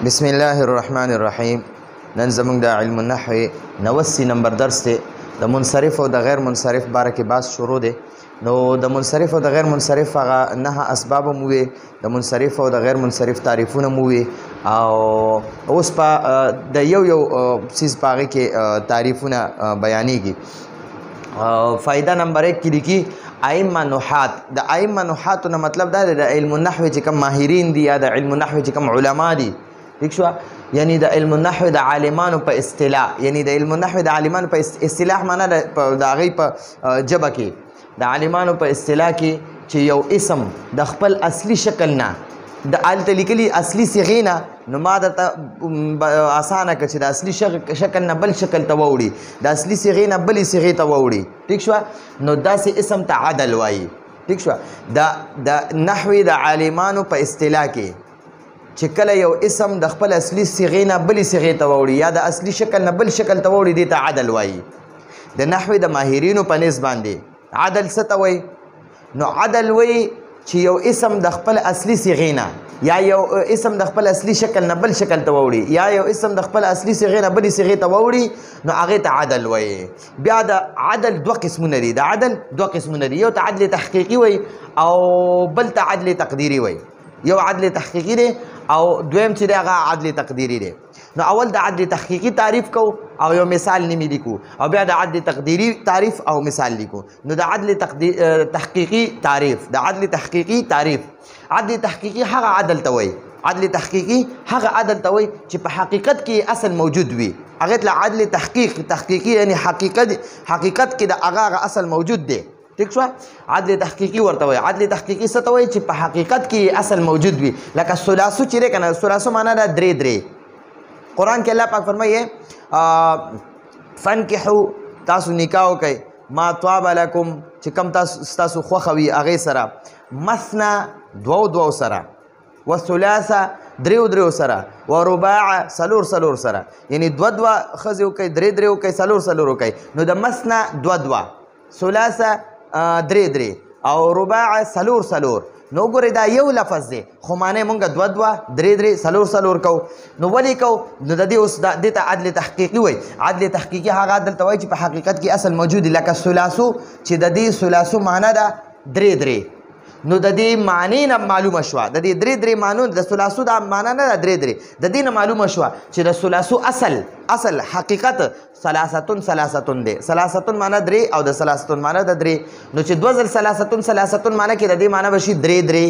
بسم الله الرحمن الرحیم. نن زموږ د علم النحو 89 نمبر درس دی. د منصرف او د غیر منصرف باره کې بحث شروع دی. نو د منصرف او د غیر منصرف هغه 9 اسباب مو وي، د منصرف او د غیر منصرف تعریفونه مو وي، او اوس په د یو سیز په هغې کې تعریفونه بیانېږي. فائدہ نمبر 1 کې لیکي ائمه نحات. د ائمه نحاتو نه مطلب دا دی د علم النحو چې کوم ماهرین دي یا د علم النحو چې کوم علما دي، ٹھیک شو؟ یعنی د علم النحو د عالمانو په اصطلاح، یعنی د علم النحو د عالمانو په اصطلاح معنا د هغې په ژبه کې د عالمانو په اصطلاح کې چې یو اسم د خپل اصلي شکل نه د هلته لیکلي اصلي صیغې نه، نو ما درته اسانه کړه چې د اصلي شکل نه بل شکل ته ووړي، د اصلي صیغې نه بلې صیغې ته ووړي، ٹھیک شوه؟ نو داسې اسم ته عدل وایي، ٹھیک شوه؟ د نحوې د عالمانو په اصطلاح کې چې کله یو اسم د خپل اصلي صیغې نه بلې صیغې ته ووړي یا د اصلي شکل نه بل شکل ته ووړي، دې ته عدل وایي. د نحوې د ماهرینو په نسبت باندې عدل څه ته وایي؟ نو عدل وایي چې یو اسم د خپل اصلي صیغې نه یا یو اسم د خپل اصلي شکل نه بل شکل ته ووړي یا یو اسم د خپل اصلي صیغې نه بلې صیغې ته ووړي، نو هغې ته عدل وایي. بیا د عدل دوه قسمونه دي. د عدل دوه قسمونه دي، یو ته عدل تحقیقي وایي او بل ته عدل تقدیري وایي. یو عدل تحقیقي دی او دویم چې دی هغه عدل تقدیري دی. نو اول د عدل تحقیقي تعریف کو او یو مثال نیمې لیکو، او بیا د عدل تقدیري تعریف او مثال لیکو. نو د عدل تحقیقي تعریف، د عدل تحقیقي تعریف، عدل تحقیقي هغه عدل ته وایي، عدل تحقیقي هغه عدل ته وایي چې په حقیقت کې اصل موجود وي، هغې ته عدل تحقیقي یعنی حقیقت کې د هغه اصل موجود دی، ٹھیک شو؟ عدل تحقیقي ورته وایي. عدل تحقیقي څه ته وایي؟ چې په حقیقت کې اصل موجود وي. لکه ثلاثو چې دی که نه، ثلاثو معنا ده درې. قرآن کې الله پاک فرمایي فنکحو، تاسو نکاح وکئ، ما طاب لکم، چې کم ستاسو خوښه وي هغې سره، مثنا دوو سره، وثلاثه دریو سره، ورباع څلور سره، یعنی دوه ښځې وکئ، درې وکئ، څلور وکئ. نو د مثنا دوه، ثلاثه درې او رباع څلور. نو ګورئ دا یو لفظ دی خو معنی مونږ دوه درې څلور کو. نو ولې کو؟ نو د دې اوس دې ته عدل تحقیقي وایي. عدل تحقیقي هغه عدل ته وایي چې په حقیقت کې اصل موجود دی. لکه ثلاثو چې د دې ثلاثو معنی ده درې، نو د دې معنی نه معلومه شوه، د دې درې معنو د ثلاثو دا معنی نه ده درې، د دې نه معلومه شوه چې د ثلاثو اصل حقیقت ثلاثتون دی. ثلاثتون معنی درې او د ثلاثتون معنی د درې. نو چې دوه ځل ثلاثتون معنی کې د دې معنی به شي درې.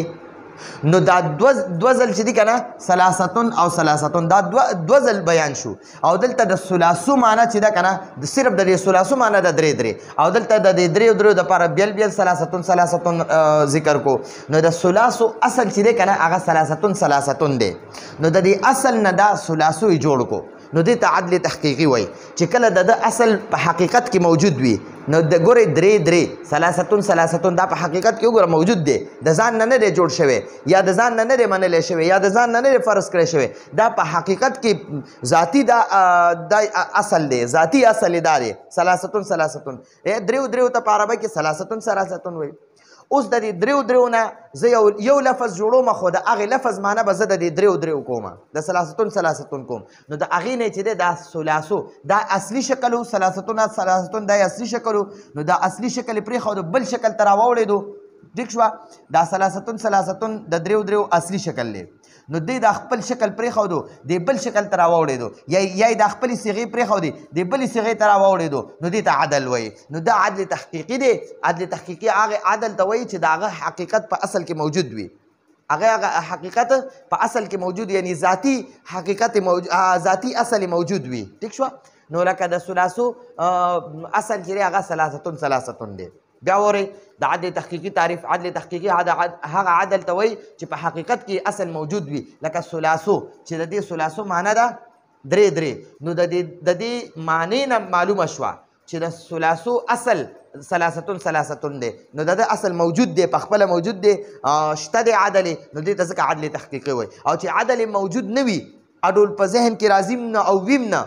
نو دا دوه ځل چې دي که نه، ثلاثتون او ثلاثتون دا دوه ځل بیان شو، او دلته د ثلاثو معنی چې ده که نه، صرف د دې ثلاثو معنی د درې، او دلته د دې درېو دپاره بیل ثلاثتون ذکر کو. نو د ثلاثو اصل چې دی که نه هغه ثلاثتون دی. نو د دې اصل نه دا ثلاثو یې جوړ کو. نو دې ته عدل تحقیقي وایي چې کله د اصل په حقیقت کې موجود وي. نو د ګورئ درې ثلاثتون دا په حقیقت کې وګوره موجود دی، د ځان نه دی جوړ شوی یا د ځان نه دی منلی شوی یا د ځان نه دی فرض کړی شوی، دا په حقیقت کې ذاتي دا اصل دی، ذاتي اصل دا دی ثلاثتون. درېو ته په عربی کې ثلاثتون وایي. اوس د دې درېو نه زه یو لفظ جوړوم، خو د هغې لفظ معنی به زه د دې درېو کوم، د ثلاثتون کوم. نو د هغې نه چې دی دا ثلاثو دا اصلي شکل و، ثلاثتون دا اصلي شکل و. نو دا اصلي شکل یې پرېښودو، بل شکل ته راوړېدو، ټیک شوه؟ دا ثلاثتون د درېو اصلي شکل دی. نو دی دا خپل شکل پرېښودو، دی بل شکل ته راوړېدو، یا دا خپلې صیغې پرېښودې، دی بلې صیغې ته راوړېدو، نو دې ته عدل وایي. نو دا عدل تحقیقي دی. عدل تحقیقي هغه عدل ته وایي چې د هغه حقیقت په اصل کې موجود وي، هغه حقیقت په اصل کې موجود، یعنی ذاتي حقیقت ذاتي اصل موجود وي، ټیک شوه؟ نو لکه د ثلاثو اصل چې دی هغه ثلاثتون دی. بیا وری د عدل تحقیقي تعریف. عدل تحقیقي هغه عدل ته وایي چې په حقیقت کې اصل موجود وي. لکه ثلاثو چې د دې ثلاثو معنی ده درې. نو د دې معنی نه معلومه شوه چې د ثلاثو اصل ثلاثتون دی. نو د اصل موجود دی، په خپله موجود دی، شته دی عدل. نو دې ته ځکه عدل تحقیقي وایي. او چې عدل موجود نه وي، اډول په ذهن کې راځي نه او ویم نه،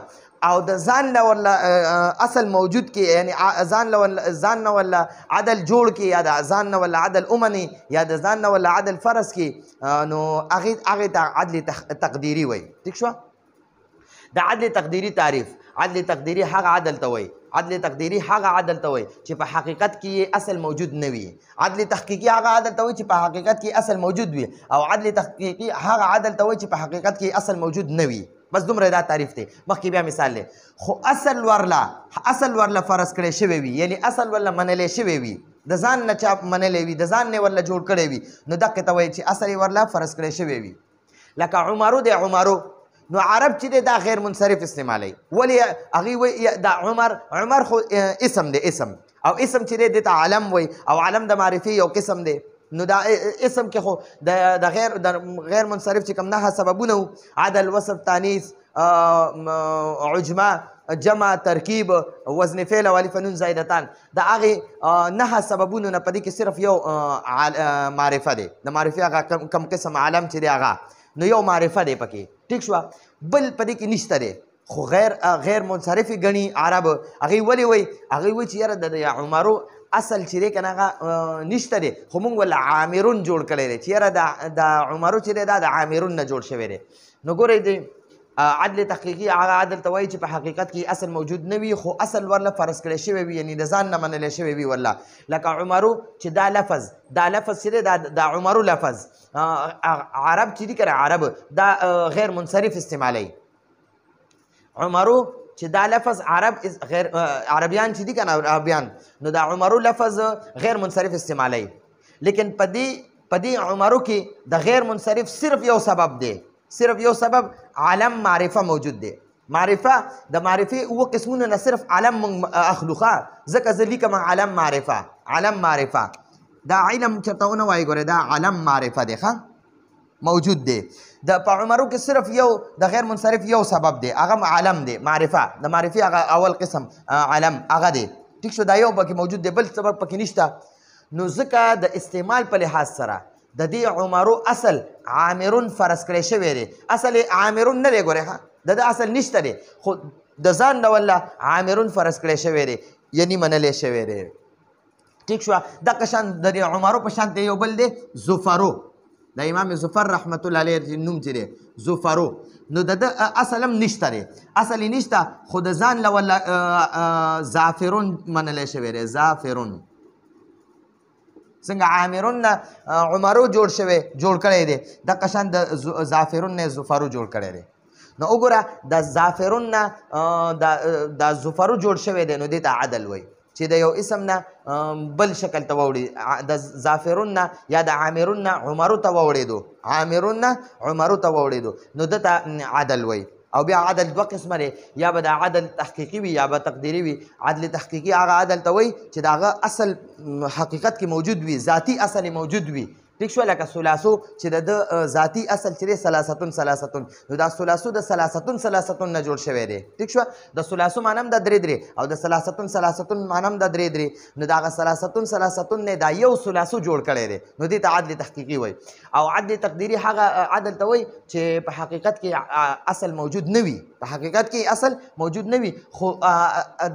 او د ځان له ولا اصل موجود کې یعنی ځان نه ولا عدل جوړ کې یا د ځان نه ولا عدل اومني یا د ځان نه ولا عدل فرض کې نو هغه ته عدل تقدیری وایي. ٹھیک شو؟ د عدل تقدیری تعریف. عدل تقدیری هغه عدل ته وایي. عدل تقدیری هغه عدل ته وایي چې په حقیقت کې اصل موجود نه وي. عدل تحقیقي هغه عدل ته وایي چې په حقیقت کې اصل موجود وي، او عدل تحقیقي هغه عدل ته وایي چې په حقیقت کې اصل موجود نه وي. بس دومره دا تعریف دی. مخکې بیا مثال دی. خو اصل ورله فرض کړی شوی وي، یعنی اصل ورله منلی شوی وي، د ځان نه چا منلی وي، د ځان نه ورله جوړ کړی وي، نو دقې ته وایي چې اصل ورله فرض کړی شوی وي. لکه عمرو دی. عمرو نو عرب چې دی دا غیر منصرف استعمالی. ولی هغوی وایي دا عمر خو اسم دی، اسم، او اسم چې دی دې ته علم وایي، او علم د معرفي یو قسم دی. نو دا اسم کې خو د غیر منصرف چې کوم نه سببونه وو، عدل، وصف، تانیث، عجمه، جمع، ترکیب، وزن فعل او الف نون زائدتان، د هغې نه سببونو نه په دې کې صرف یو معرفه دی. د معرفي هغه کم قسم علم چې دی هغه نو یو معرفه دی پکې. ټیک شوه؟ بل په دې کې نشته دی. خو غیر منصرفې ګڼي عرب. هغوی ولې وایي؟ هغوی وایي چې یاره د عمرو اصل چې دی که نه هغه نشته دی، خو موږ ول عامرون جوړ کړی دی چې یاره د عمرو چې دی دا د عامرون نه جوړ شوی دی. نو ګورئ دی عدل تحقیقي هغه عدل ته وایي چې په حقیقت کې اصل موجود نه وي، خو اصل ورله فرض کړی شوی وي، یعنی د ځان نه منلی شوی وي ورله. لکه عمرو چې دا لفظ چې دی د عمرو لفظ عرب چې دي که عرب دا غیر منصرف استعمالی. عمرو چې دا لفظ عربیان چې دي که نه عربیان، نو دا عمرو لفظ غیر منصرف استعمالی. لیکن په دې عمرو کې د غیر منصرف صرف یو سبب دی، صرف یو سبب علم معرفه موجود دی. معرفه د معرفې اوه قسمونه نه صرف علم موږ اخلوخه، ځکه زه لیکم علم معرفه. علم معرفه دا علم چېرته ونه وایي، ګورئ دا علم معرفه دی ښه موجود دی. په عمرو کې صرف یو د غیر منصرف یو سبب دی، هغه علم دی، معرفه. د معرفي هغه اول قسم علم هغه دی. ټیک شو؟ دا یو پکې موجود دی، بل سبب پکې نشته. نو ځکه د استعمال په لحاظ سره د دې عمرو اصل عامرون فرض کړی شوی دی. اصل عامرون نه دی، ګورئ ښه د اصل نشته دی، خو د ځان نه والله عامرون فرض کړی شوی دی، یعنی منلی شوی دی. ٹھیک شوه؟ دغه شان د عمرو په شان یو بل دی زفرو. د امام زفر رحمت الله علیه نوم چې دی زفرو، نو د ده اصل هم نشته دی، اصل یې نشته، خو د ځان له والله زافرون منلی شوی دی. زافرون څنګه عامرون نه عمرو جوړ کړی دی، دغه شان د زافرون نه زفرو جوړ کړی دی. نو وګوره د زافرون نه د زفرو جوړ شوی دی، نو دې ته عدل وایي چې د یو اسم نه بل شکل ته واوړي. د زافرون نه یا د عامرون نه عمرو ته واوړېدو، عامرون نه عمرو ته واوړېدو، نو ده ته عدل وایي. او بیا عدل دوه قسمه دی، یا به د عدل تحقیقي وي یا به تقدیري وي. عدل تحقیقي هغه عدل ته وایي چې د هغه اصل حقیقت کې موجود وي، ذاتي اصل موجود وي. ٹھیک شو؟ لکه ثلاثو چې د ذاتي اصل چې دی ثلاثتون، نو دا ثلاثو د ثلاثتون نه جوړ شوی دی. ٹھیک شو؟ د ثلاثو معنی هم د درې او د ثلاثتون معنی هم د درې، نو د هغه ثلاثتون نه دا یو ثلاثو جوړ کړی دی، نو دې ته عدل تحقیقي وایي. او عدل تقدیري هغه عدل ته وایي چې په حقیقت کې اصل موجود نه وي، په حقیقت کې اصل موجود نه وي، خو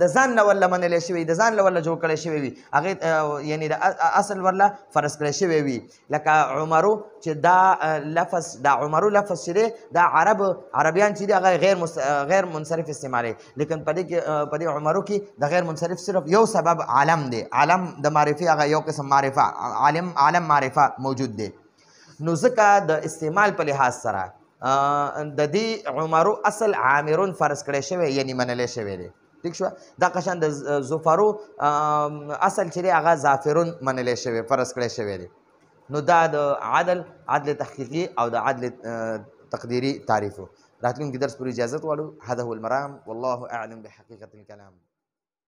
د ځان نه ورله منلی شوی، د ځان له ورله جوړ کړی شوی وي، هغې یعنې د اصل ورله فرض کړی شوی وي. لکه عمرو چې دا لفظ د عمرو لفظ چې دی دا عربیان چې دی هغه غیر منصرف استعمالی، لیکن په دې عمرو کې د غیر منصرف صرف یو سبب علم دی، علم د معرفي هغه یو قسم معرفه، علم معرفه موجود دی. نو ځکه د استعمال په لحاظ سره د دې عمرو اصل عامرون فرض کړی شوی، یعنی منلی شوی دی. ٹھیک شوه؟ دغه شان د زفرو اصل چې دی هغه زافرون منلی شوی، فرض کړی شوی دی. نو دا د عدل تحقیقي او د عدل تقدیري تعریف. راتلونکي درس پورې اجازت غواړو. هذا هو المرام والله اعلم بحقیقة الكلام.